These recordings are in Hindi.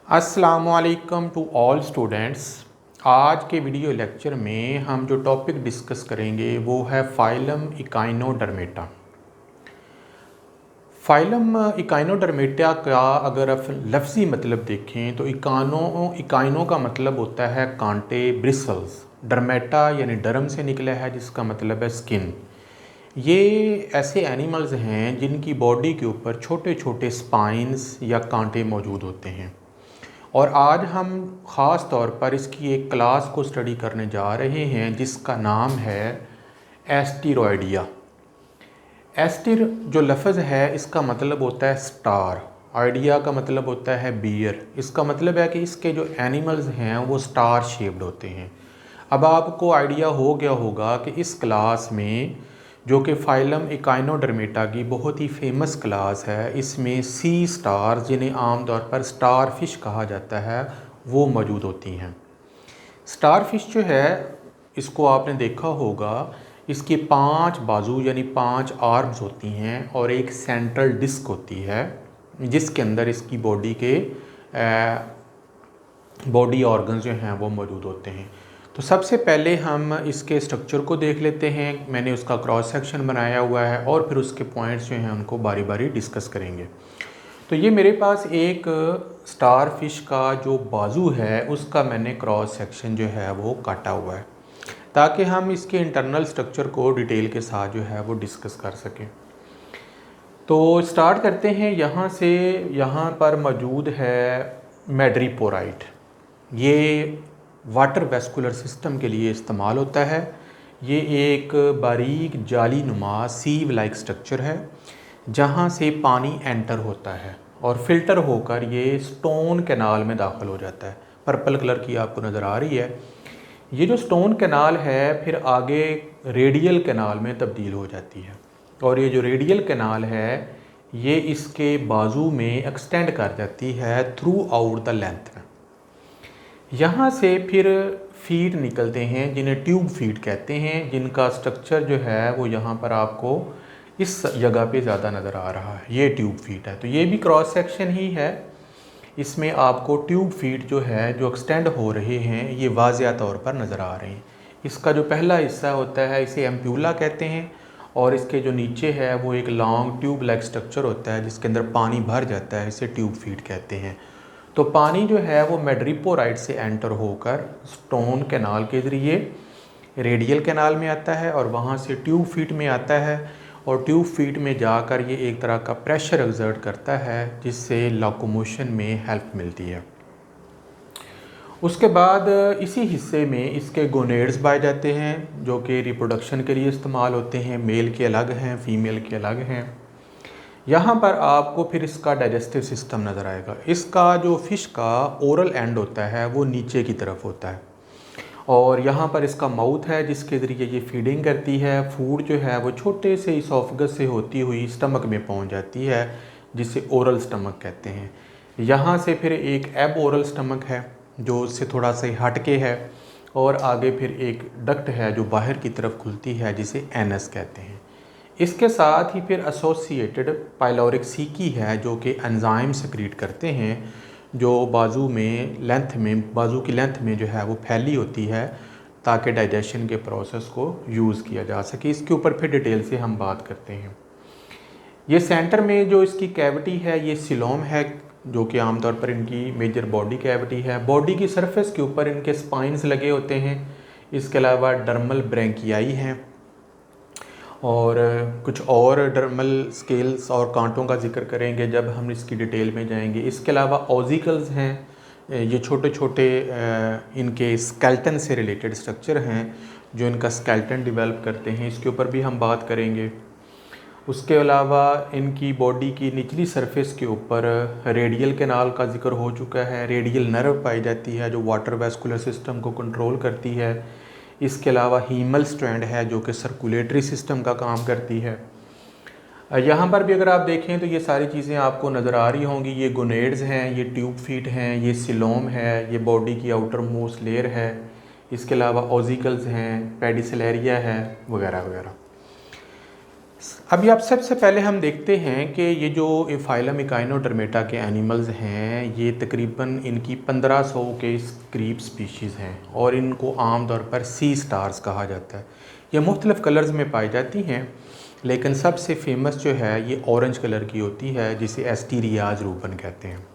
अस्सलामुअलैकुम टू ऑल स्टूडेंट्स। आज के वीडियो लेक्चर में हम जो टॉपिक डिस्कस करेंगे वो है फाइलम इकाइनोडर्मेटा। फाइलम इकाइनोडर्मेटा का अगर आप लफ्ज़ी मतलब देखें तो इकाइनो का मतलब होता है कांटे, ब्रिसल्स। डर्मेटा यानी डर्म से निकला है जिसका मतलब है स्किन। ये ऐसे एनिमल्स हैं जिनकी बॉडी के ऊपर छोटे छोटे स्पाइंस या कांटे मौजूद होते हैं। और आज हम ख़ास तौर पर इसकी एक क्लास को स्टडी करने जा रहे हैं जिसका नाम है एस्टेरॉयडिया। एस्टर जो लफ्ज़ है इसका मतलब होता है स्टार, आइडिया का मतलब होता है बियर। इसका मतलब है कि इसके जो एनिमल्स हैं वो स्टार शेप्ड होते हैं। अब आपको आइडिया हो गया होगा कि इस क्लास में जो कि फाइलम इकाइनोडर्मेटा की बहुत ही फेमस क्लास है, इसमें सी स्टार जिन्हें आमतौर पर स्टार फिश कहा जाता है वो मौजूद होती हैं। स्टार फिश जो है इसको आपने देखा होगा, इसके 5 बाजू यानी 5 आर्म्स होती हैं और एक सेंट्रल डिस्क होती है जिसके अंदर इसकी बॉडी के बॉडी ऑर्गन्स जो हैं वो मौजूद होते हैं। तो सबसे पहले हम इसके स्ट्रक्चर को देख लेते हैं। मैंने उसका क्रॉस सेक्शन बनाया हुआ है और फिर उसके पॉइंट्स जो हैं उनको बारी बारी डिस्कस करेंगे। तो ये मेरे पास एक स्टार फिश का जो बाजू है उसका मैंने क्रॉस सेक्शन जो है वो काटा हुआ है ताकि हम इसके इंटरनल स्ट्रक्चर को डिटेल के साथ जो है वो डिस्कस कर सकें। तो स्टार्ट करते हैं यहाँ से। यहाँ पर मौजूद है मैड्रीपोराइट। ये वाटर वेस्कुलर सिस्टम के लिए इस्तेमाल होता है। ये एक बारीक जाली नुमा सीव लाइक स्ट्रक्चर है जहाँ से पानी एंटर होता है और फिल्टर होकर ये स्टोन कैनाल में दाखिल हो जाता है। पर्पल कलर की आपको नज़र आ रही है। ये जो स्टोन कैनाल है फिर आगे रेडियल कैनाल में तब्दील हो जाती है और ये जो रेडियल कैनाल है ये इसके बाजू में एक्सटेंड कर जाती है थ्रू आउट द लेंथ में। यहाँ से फिर फीट निकलते हैं जिन्हें ट्यूब फीट कहते हैं, जिनका स्ट्रक्चर जो है वो यहाँ पर आपको इस जगह पे ज़्यादा नज़र आ रहा है। ये ट्यूब फीट है, तो ये भी क्रॉस सेक्शन ही है। इसमें आपको ट्यूब फीट जो है जो एक्सटेंड हो रहे हैं ये वाज़िया तौर पर नज़र आ रहे हैं। इसका जो पहला हिस्सा होता है इसे एम्प्यूला कहते हैं और इसके जो नीचे है वो एक लॉन्ग ट्यूब लाइक स्ट्रक्चर होता है जिसके अंदर पानी भर जाता है, इसे ट्यूब फीट कहते हैं। तो पानी जो है वो मैड्रीपोराइट से एंटर होकर स्टोन कैनाल के ज़रिए रेडियल कैनाल में आता है और वहाँ से ट्यूब फीट में आता है और ट्यूब फीट में जाकर ये एक तरह का प्रेशर एक्सर्ट करता है जिससे लोकोमोशन में हेल्प मिलती है। उसके बाद इसी हिस्से में इसके गोनेड्स पाए जाते हैं जो कि रिप्रोडक्शन के लिए इस्तेमाल होते हैं। मेल के अलग हैं, फीमेल के अलग हैं। यहाँ पर आपको फिर इसका डाइजेस्टिव सिस्टम नज़र आएगा। इसका जो फ़िश का ओरल एंड होता है वो नीचे की तरफ होता है और यहाँ पर इसका माउथ है जिसके ज़रिए ये फीडिंग करती है। फूड जो है वो छोटे से इसोफेगस से होती हुई स्टमक में पहुँच जाती है जिसे ओरल स्टमक कहते हैं। यहाँ से फिर एक एब ओरल स्टमक है जो उससे थोड़ा सा हट के है और आगे फिर एक डक्ट है जो बाहर की तरफ खुलती है जिसे एनस कहते हैं। इसके साथ ही फिर एसोसिएटेड पाइलोरिक सीकी है जो कि एंजाइम सेक्रीट करते हैं जो बाजू की लेंथ में जो है वो फैली होती है ताकि डाइजेशन के प्रोसेस को यूज़ किया जा सके। इसके ऊपर फिर डिटेल से हम बात करते हैं। ये सेंटर में जो इसकी कैविटी है ये सिलोम है जो कि आमतौर पर इनकी मेजर बॉडी कैविटी है। बॉडी की सरफेस के ऊपर इनके स्पाइंस लगे होते हैं। इसके अलावा डर्मल ब्रैंकियाई हैं और कुछ और डर्मल स्केल्स और कांटों का जिक्र करेंगे जब हम इसकी डिटेल में जाएंगे। इसके अलावा ऑजिकल्स हैं, ये छोटे छोटे इनके स्केल्टन से रिलेटेड स्ट्रक्चर हैं जो इनका स्केल्टन डेवलप करते हैं, इसके ऊपर भी हम बात करेंगे। उसके अलावा इनकी बॉडी की निचली सरफेस के ऊपर रेडियल कैनाल का जिक्र हो चुका है। रेडियल नर्व पाई जाती है जो वाटर वेस्कुलर सिस्टम को कंट्रोल करती है। इसके अलावा हीमल स्ट्रैंड है जो कि सर्कुलेटरी सिस्टम का काम करती है। यहाँ पर भी अगर आप देखें तो ये सारी चीज़ें आपको नज़र आ रही होंगी। ये गोनेड्स हैं, ये ट्यूब फीट हैं, ये सिलोम है, ये बॉडी की आउटर मोस्ट लेयर है। इसके अलावा ऑजिकल्स हैं, पेडिसिलेरिया है वगैरह वगैरह। अभी आप सबसे पहले हम देखते हैं कि ये जो फाइलम इकाइनोडर्मेटा के एनिमल्स हैं, ये तकरीबन इनकी 1500 के करीब स्पीशीज़ हैं और इनको आम तौर पर सी स्टार्स कहा जाता है। ये मुख्तलिफ़ कलर्स में पाई जाती हैं, लेकिन सबसे फेमस जो है ये ऑरेंज कलर की होती है, जिसे एस्टीरियाज रूबन कहते हैं।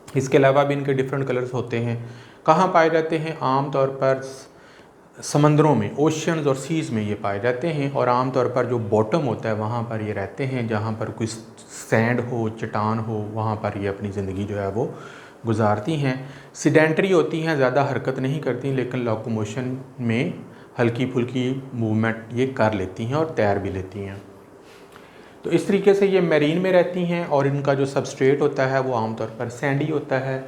इसके अलावा भी इनके डिफरेंट कलर्स होते हैं। कहाँ पाए जाते हैं? आम तौर पर समंदरों में, ओशियंस और सीज़ में ये पाए जाते हैं, और आम तौर पर जो बॉटम होता है वहाँ पर ये रहते हैं, जहाँ पर कोई सैंड हो, चट्टान हो, वहाँ पर ये अपनी ज़िंदगी जो है वो गुजारती हैं। सीडेंटरी होती हैं, ज़्यादा हरकत नहीं करती, लेकिन लोकोमोशन में हल्की फुल्की मूवमेंट ये कर लेती हैं और तैर भी लेती हैं। तो इस तरीके से ये मैरीन में रहती हैं, और इनका जो सबस्ट्रेट होता है वो आमतौर पर सैंडी होता है।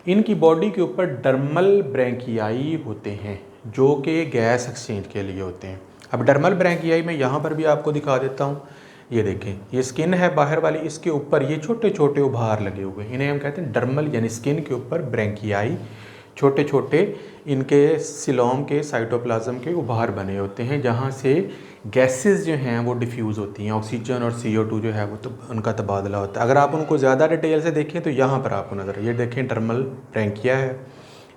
इनकी बॉडी के ऊपर डर्मल ब्रैंकियाई होते हैं, जो कि गैस एक्सचेंज के लिए होते हैं। अब डर्मल ब्रैंकियाई मैं यहाँ पर भी आपको दिखा देता हूँ। ये देखें, ये स्किन है बाहर वाली, इसके ऊपर ये छोटे छोटे उभार लगे हुए, इन्हें हम कहते हैं डर्मल, यानी स्किन के ऊपर ब्रैंकियाई, छोटे छोटे इनके सिलोम के साइटोप्लाज्म के उभार बने होते हैं, जहाँ से गैसेस जो हैं वो डिफ्यूज़ होती हैं। ऑक्सीजन और CO2 जो है वो तो उनका तबादला होता है। अगर आप उनको ज़्यादा डिटेल से देखें तो यहाँ पर आपको नज़र, ये देखें डर्मल ब्रैंकिया है,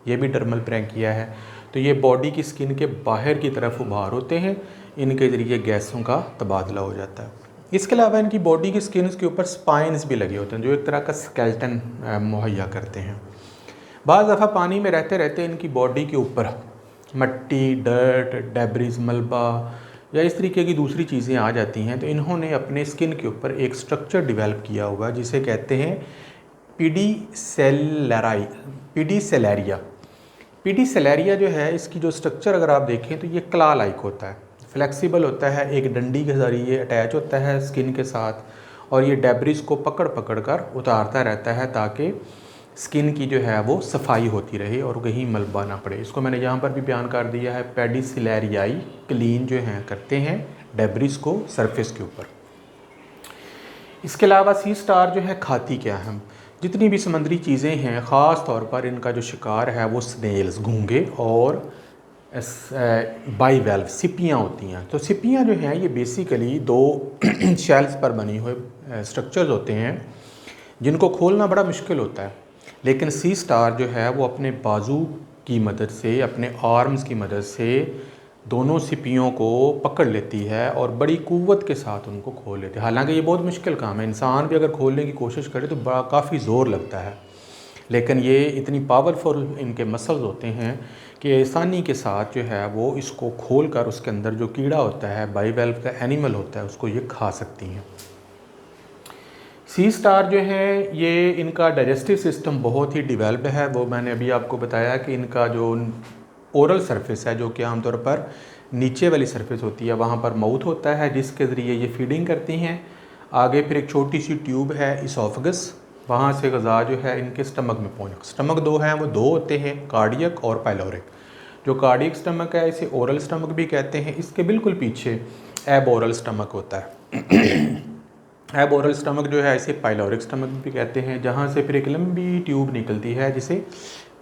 ये भी डर्मल ब्रैंकिया है। तो ये बॉडी की स्किन के बाहर की तरफ उभार होते हैं, इनके ज़रिए गैसों का तबादला हो जाता है। इसके अलावा इनकी बॉडी की स्किन के ऊपर स्पाइन्स भी लगे होते हैं, जो एक तरह का स्केल्टन मुहैया करते हैं। बाज़ दफ़ा पानी में रहते रहते इनकी बॉडी के ऊपर मट्टी, डर्ट, डेब्रिस, मलबा या इस तरीके की दूसरी चीज़ें आ जाती हैं, तो इन्होंने अपने स्किन के ऊपर एक स्ट्रक्चर डेवलप किया हुआ जिसे कहते हैं पीडीसेलेरिया। पीडीसेलेरिया जो है, इसकी जो स्ट्रक्चर अगर आप देखें तो ये क्ला लाइक होता है, फ्लेक्सिबल होता है, एक डंडी के ज़रिए अटैच होता है स्किन के साथ, और ये डेब्रिस को पकड़ पकड़ कर उतारता रहता है ताकि स्किन की जो है वो सफाई होती रहे और कहीं मलबा ना पड़े। इसको मैंने यहाँ पर भी बयान कर दिया है, पेडिसिलेरियाई क्लीन जो हैं करते हैं डेब्रिस को सरफेस के ऊपर। इसके अलावा सी स्टार जो है खाती क्या है? जितनी भी समुद्री चीज़ें हैं, ख़ास तौर पर इनका जो शिकार है वो स्नेल्स, घोंगे, और बाईवेल्व सिपियाँ होती हैं। तो सिपियाँ जो हैं ये बेसिकली दो शेल्स पर बनी हुए स्ट्रक्चर्स होते हैं, जिनको खोलना बड़ा मुश्किल होता है, लेकिन सी स्टार जो है वो अपने बाजू की मदद से, अपने आर्म्स की मदद से दोनों सिपियों को पकड़ लेती है और बड़ी क़ुव्वत के साथ उनको खोल लेती है। हालांकि ये बहुत मुश्किल काम है, इंसान भी अगर खोलने की कोशिश करे तो बड़ा काफ़ी ज़ोर लगता है, लेकिन ये इतनी पावरफुल इनके मसल्स होते हैं कि आसानी के साथ जो है वो इसको खोल कर उसके अंदर जो कीड़ा होता है, बाईवेल्व का एनिमल होता है, उसको ये खा सकती हैं। सी स्टार जो है ये, इनका डाइजेस्टिव सिस्टम बहुत ही डिवेल्प्ड है। वो मैंने अभी आपको बताया कि इनका जो ओरल सरफेस है, जो कि आमतौर पर नीचे वाली सरफेस होती है, वहाँ पर माउथ होता है जिसके ज़रिए ये फीडिंग करती हैं। आगे फिर एक छोटी सी ट्यूब है इसोफेगस, वहाँ से ग़िज़ा जो है इनके स्टमक में पहुँच, स्टमक दो हैं, वो दो होते हैं, कार्डियक और पाइलोरिक। जो कार्डियक स्टमक है इसे ओरल स्टमक भी कहते हैं। इसके बिल्कुल पीछे एब ओरल स्टमक होता है। एब ओरल स्टमक जो है इसे पाइलोरिक स्टमक भी कहते हैं, जहाँ से फिर एक लंबी ट्यूब निकलती है जिसे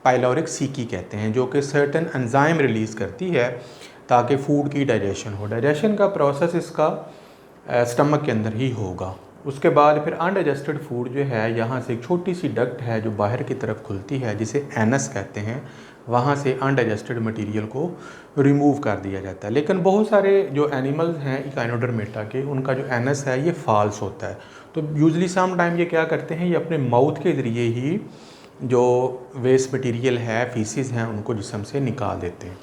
पाइलोरिक सीकी कहते हैं, जो कि सर्टेन एंजाइम रिलीज़ करती है ताकि फूड की डाइजेशन हो। डाइजेशन का प्रोसेस इसका स्टमक के अंदर ही होगा। उसके बाद फिर अनडाइजेस्टेड फूड जो है, यहाँ से एक छोटी सी डक्ट है जो बाहर की तरफ खुलती है, जिसे एनस कहते हैं, वहाँ से अनडाइजेस्टेड मटेरियल को रिमूव कर दिया जाता है। लेकिन बहुत सारे जो एनिमल्स हैं इकाइनोडर्मेटा के, उनका जो एनस है ये फॉल्स होता है। तो यूजली सम टाइम ये क्या करते हैं, ये अपने माउथ के ज़रिए ही जो वेस्ट मटेरियल है, फीसिस हैं, उनको जिस्म से निकाल देते हैं।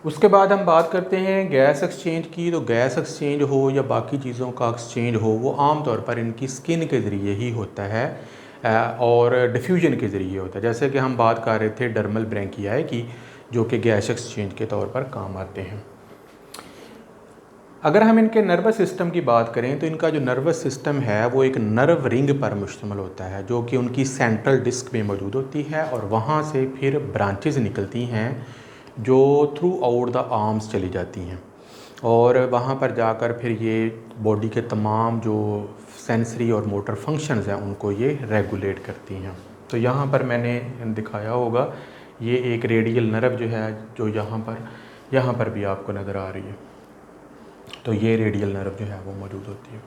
उसके बाद हम बात करते हैं गैस एक्सचेंज की। तो गैस एक्सचेंज हो या बाकी चीज़ों का एक्सचेंज हो, वो आम तौर पर इनकी स्किन के ज़रिए ही होता है और डिफ्यूजन के ज़रिए होता है। जैसे कि हम बात कर रहे थे डर्मल ब्रैंकियाई की, जो कि गैस एक्सचेंज के तौर पर काम आते हैं। अगर हम इनके नर्वस सिस्टम की बात करें तो इनका जो नर्वस सिस्टम है वो एक नर्व रिंग पर मुश्तमिल होता है, जो कि उनकी सेंट्रल डिस्क में मौजूद होती है, और वहाँ से फिर ब्रांचेस निकलती हैं जो थ्रू आउट द आर्म्स चली जाती हैं, और वहाँ पर जाकर फिर ये बॉडी के तमाम जो सेंसरी और मोटर फंक्शंस हैं उनको ये रेगुलेट करती हैं। तो यहाँ पर मैंने दिखाया होगा, ये एक रेडियल नर्व जो है, जो यहाँ पर भी आपको नज़र आ रही है। तो ये रेडियल नर्व जो है वो मौजूद होती है।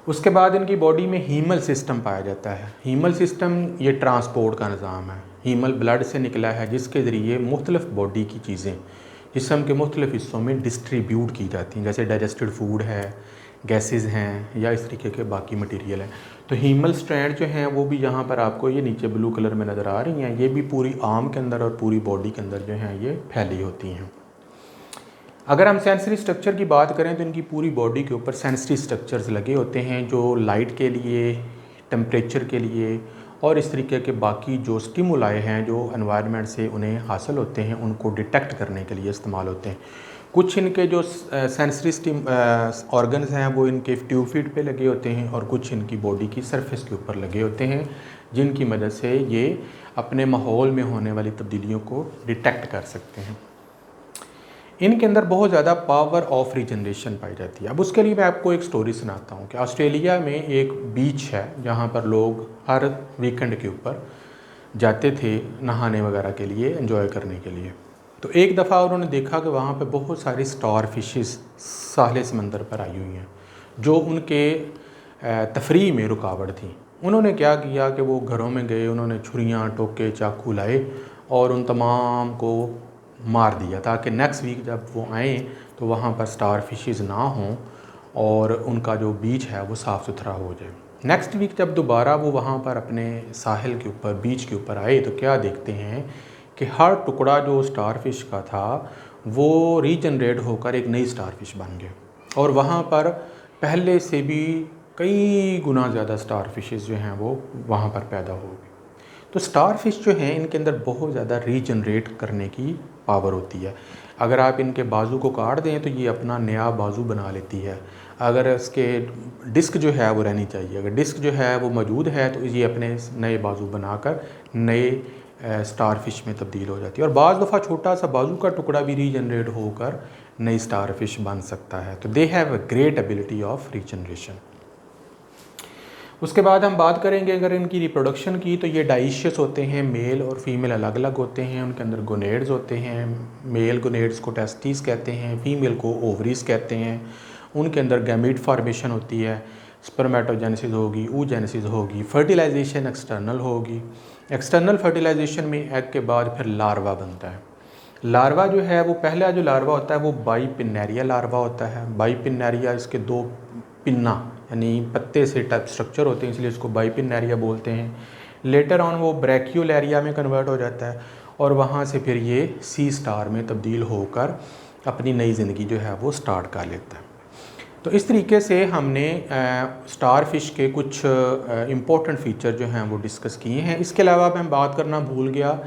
उसके बाद इनकी बॉडी में हीमल सिस्टम पाया जाता है। हीमल सिस्टम ये ट्रांसपोर्ट का निज़ाम है। हीमल ब्लड से निकला है जिसके ज़रिए मुख्तलिफ़ बॉडी की चीज़ें जिस्म के मुख्तलिफ़ हिस्सों में डिस्ट्रीब्यूट की जाती हैं, जैसे डाइजेस्टेड फूड है, गैसेस हैं या इस तरीके के बाकी मटेरियल हैं। तो हीमल स्ट्रैंड जो हैं वो भी यहाँ पर आपको ये नीचे ब्लू कलर में नज़र आ रही हैं, ये भी पूरी आर्म के अंदर और पूरी बॉडी के अंदर जो हैं ये फैली होती हैं। अगर हम सेंसरी स्ट्रक्चर की बात करें तो इनकी पूरी बॉडी के ऊपर सेंसरी स्ट्रक्चर्स लगे होते हैं जो लाइट के लिए, टेम्परेचर के लिए और इस तरीके के बाकी जो स्टिमुलाई हैं जो एनवायरनमेंट से उन्हें हासिल होते हैं उनको डिटेक्ट करने के लिए इस्तेमाल होते हैं। कुछ इनके जो सेंसरी ऑर्गन्स हैं वो इनके ट्यूब फीट पे लगे होते हैं और कुछ इनकी बॉडी की सरफेस के ऊपर लगे होते हैं जिनकी मदद से ये अपने माहौल में होने वाली तब्दीलियों को डिटेक्ट कर सकते हैं। इनके अंदर बहुत ज़्यादा पावर ऑफ रीजनरेशन पाई जाती है। अब उसके लिए मैं आपको एक स्टोरी सुनाता हूँ कि ऑस्ट्रेलिया में एक बीच है जहाँ पर लोग हर वीकेंड के ऊपर जाते थे नहाने वगैरह के लिए, एंजॉय करने के लिए। तो एक दफ़ा उन्होंने देखा कि वहाँ पे बहुत सारी स्टार फिशेस साहिल समंदर पर आई हुई हैं जो उनके तफरीह में रुकावट थी। उन्होंने क्या किया कि वो घरों में गए, उन्होंने छुरियाँ, टोके, चाकू लाए और उन तमाम को मार दिया ताकि नेक्स्ट वीक जब वो आएँ तो वहाँ पर स्टार फिशेस ना हों और उनका जो बीच है वो साफ़ सुथरा हो जाए। नेक्स्ट वीक जब दोबारा वो वहाँ पर अपने साहिल के ऊपर, बीच के ऊपर आए तो क्या देखते हैं कि हर टुकड़ा जो स्टार फिश का था वो रीजनरेट होकर एक नई स्टार फिश बन गए और वहाँ पर पहले से भी कई गुना ज़्यादा स्टार फिशेस जो हैं वो वहाँ पर पैदा हो गए। तो स्टार फिश जो हैं इनके अंदर बहुत ज़्यादा रीजनरेट करने की पावर होती है। अगर आप इनके बाजू को काट दें तो ये अपना नया बाजू बना लेती है। अगर इसके डिस्क जो है वो रहनी चाहिए, अगर डिस्क जो है वो मौजूद है तो ये अपने नए बाजू बनाकर नए स्टार फिश में तब्दील हो जाती है। और बाज़ दफ़ा छोटा सा बाजू का टुकड़ा भी रीजनरेट होकर नई स्टार फिश बन सकता है। तो they have a great ability of regeneration. उसके बाद हम बात करेंगे अगर इनकी रिप्रोडक्शन की, तो ये डाइशियस होते हैं, मेल और फीमेल अलग अलग होते हैं। उनके अंदर गोनेड्स होते हैं, मेल गोनेड्स को टेस्टिस कहते हैं, फीमेल को ओवरीज कहते हैं। उनके अंदर गैमीट फॉर्मेशन होती है, स्पर्मेटोजेनेसिस होगी, oogenesis होगी, फर्टिलाइजेशन एक्सटर्नल होगी। एक्सटर्नल फर्टिलाइजेशन में एग के बाद फिर लार्वा बनता है। लार्वा जो है वो पहला जो लार्वा होता है वो बाइपिन्नेरिया लार्वा होता है। बाइपिन्नेरिया इसके दो पिन्ना यानी पत्ते से टाइप स्ट्रक्चर होते हैं इसलिए इसको बाइपिन्नेरिया बोलते हैं। लेटर ऑन वो ब्रैकियोलैरिया में कन्वर्ट हो जाता है और वहाँ से फिर ये सी स्टार में तब्दील होकर अपनी नई ज़िंदगी जो है वो स्टार्ट कर लेता है। तो इस तरीके से हमने स्टार फिश के कुछ इम्पोर्टेंट फ़ीचर जो हैं वो डिस्कस किए हैं। इसके अलावा मैं बात करना भूल गया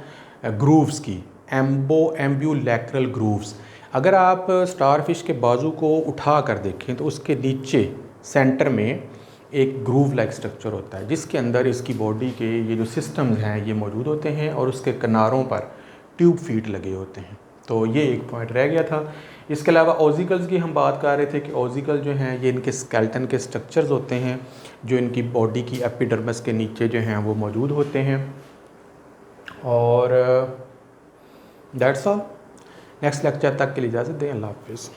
ग्रूव्स की, एम्ब्यूलैक्रल ग्रूव्स। अगर आप स्टार फिश के बाजू को उठा कर देखें तो उसके नीचे सेंटर में एक ग्रूव लाइक स्ट्रक्चर होता है जिसके अंदर इसकी बॉडी के ये जो सिस्टम्स हैं ये मौजूद होते हैं और उसके किनारों पर ट्यूब फीट लगे होते हैं। तो ये एक पॉइंट रह गया था। इसके अलावा ऑजिकल्स की हम बात कर रहे थे कि ऑजिकल जो हैं ये इनके स्केलेटन के स्ट्रक्चर्स होते हैं जो इनकी बॉडी की एपिडर्मिस के नीचे जो हैं वो मौजूद होते हैं। और दैट्स ऑल। नेक्स्ट लेक्चर तक के लिए इजाज़त दें। अल्लाह हाफ़िज़।